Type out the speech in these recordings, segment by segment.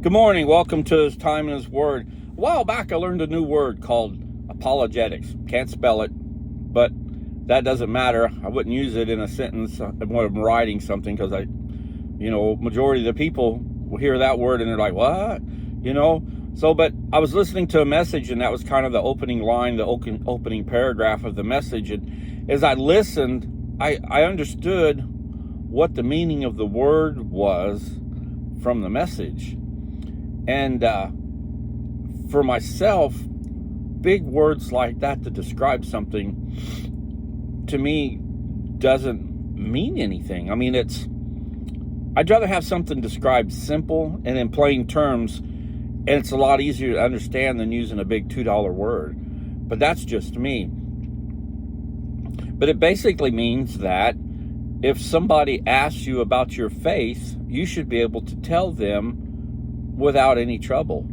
Good morning. Welcome to His Time in His Word. A while back, I learned a new word called apologetics. Can't spell it, but that doesn't matter. I wouldn't use it in a sentence when I'm writing something because majority of the people will hear that word and they're like, what? But I was listening to a message, and that was kind of the opening line, the opening paragraph of the message. And as I listened, I understood what the meaning of the word was from the message. And for myself, big words like that to describe something, to me, doesn't mean anything. I mean, I'd rather have something described simple and in plain terms, and it's a lot easier to understand than using a big $2 word. But that's just me. But it basically means that if somebody asks you about your faith, you should be able to tell them without any trouble.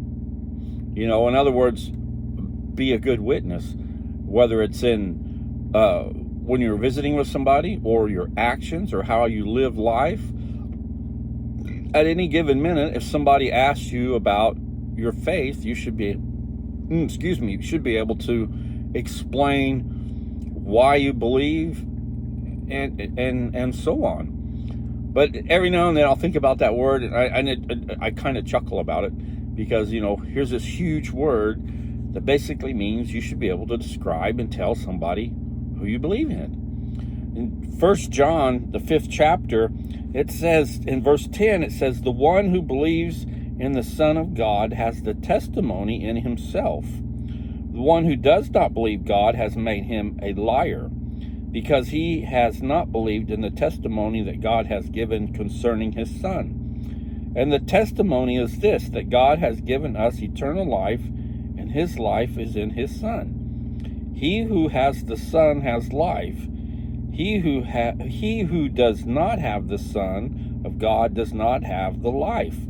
In other words, be a good witness, whether it's in when you're visiting with somebody, or your actions, or how you live life. At any given minute, if somebody asks you about your faith, you should be able to explain why you believe and so on. But every now and then I'll think about that word, and I kind of chuckle about it, because here's this huge word that basically means you should be able to describe and tell somebody who you believe in. In 1 John, the 5th chapter, it says in verse 10, it says, "The one who believes in the Son of God has the testimony in himself. The one who does not believe God has made him a liar, because he has not believed in the testimony that God has given concerning his Son. And the testimony is this, that God has given us eternal life, and his life is in his Son. He who has the Son has life. He who does not have the Son of God does not have the life.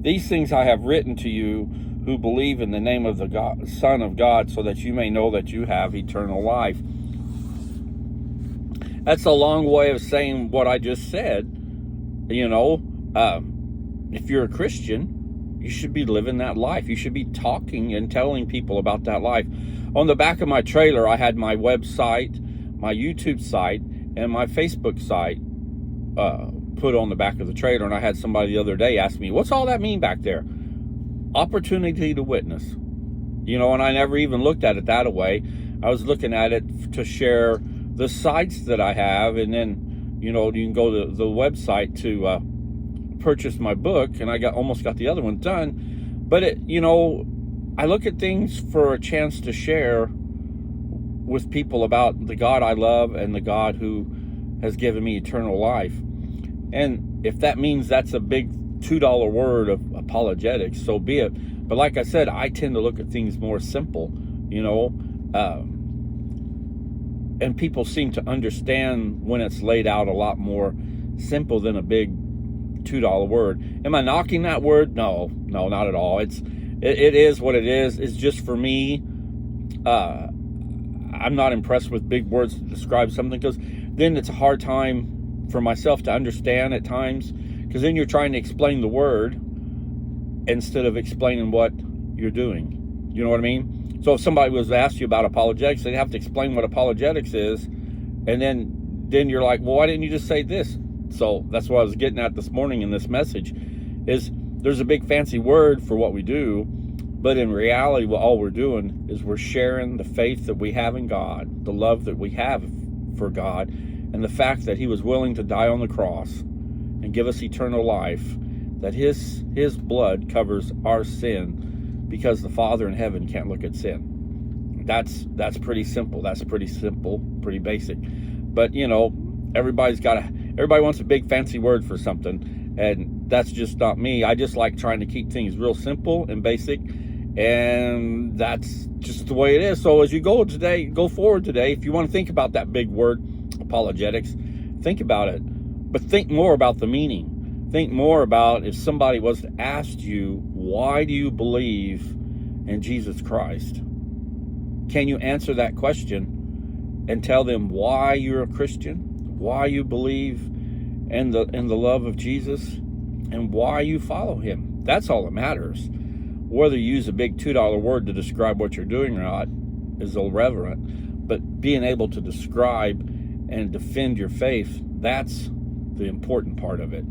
These things I have written to you who believe in the name of the Son of God, so that you may know that you have eternal life." That's a long way of saying what I just said. If you're a Christian, you should be living that life. You should be talking and telling people about that life. On the back of my trailer, I had my website, my YouTube site, and my Facebook site put on the back of the trailer. And I had somebody the other day ask me, "What's all that mean back there?" Opportunity to witness. And I never even looked at it that way. I was looking at it to share the sites that I have, and then you can go to the website to purchase my book, and I almost got the other one done. But I look at things for a chance to share with people about the God I love and the God who has given me eternal life. And if that means that's a big $2 word of apologetics, so be it. But like I said, I tend to look at things more simple, and people seem to understand when it's laid out a lot more simple than a big $2 word. Am I knocking that word? No, not at all. It is what it is. It's just, for me, I'm not impressed with big words to describe something, because then it's a hard time for myself to understand at times, because then you're trying to explain the word instead of explaining what you're doing. You know what I mean? So if somebody was to ask you about apologetics, they'd have to explain what apologetics is, and then you're like, well, why didn't you just say this? So that's what I was getting at this morning in this message, is there's a big fancy word for what we do, but in reality, all we're doing is we're sharing the faith that we have in God, the love that we have for God, and the fact that he was willing to die on the cross and give us eternal life, that his blood covers our sin, because the Father in heaven can't look at sin. That's pretty simple. That's pretty simple, pretty basic. But everybody wants a big fancy word for something, and that's just not me. I just like trying to keep things real simple and basic, and that's just the way it is. So as you go forward today, if you want to think about that big word, apologetics, think about it, but think more about the meaning. Think more about, if somebody was to ask you, why do you believe in Jesus Christ? Can you answer that question and tell them why you're a Christian, why you believe in the love of Jesus, and why you follow him? That's all that matters. Whether you use a big $2 word to describe what you're doing or not is irrelevant. But being able to describe and defend your faith, that's the important part of it.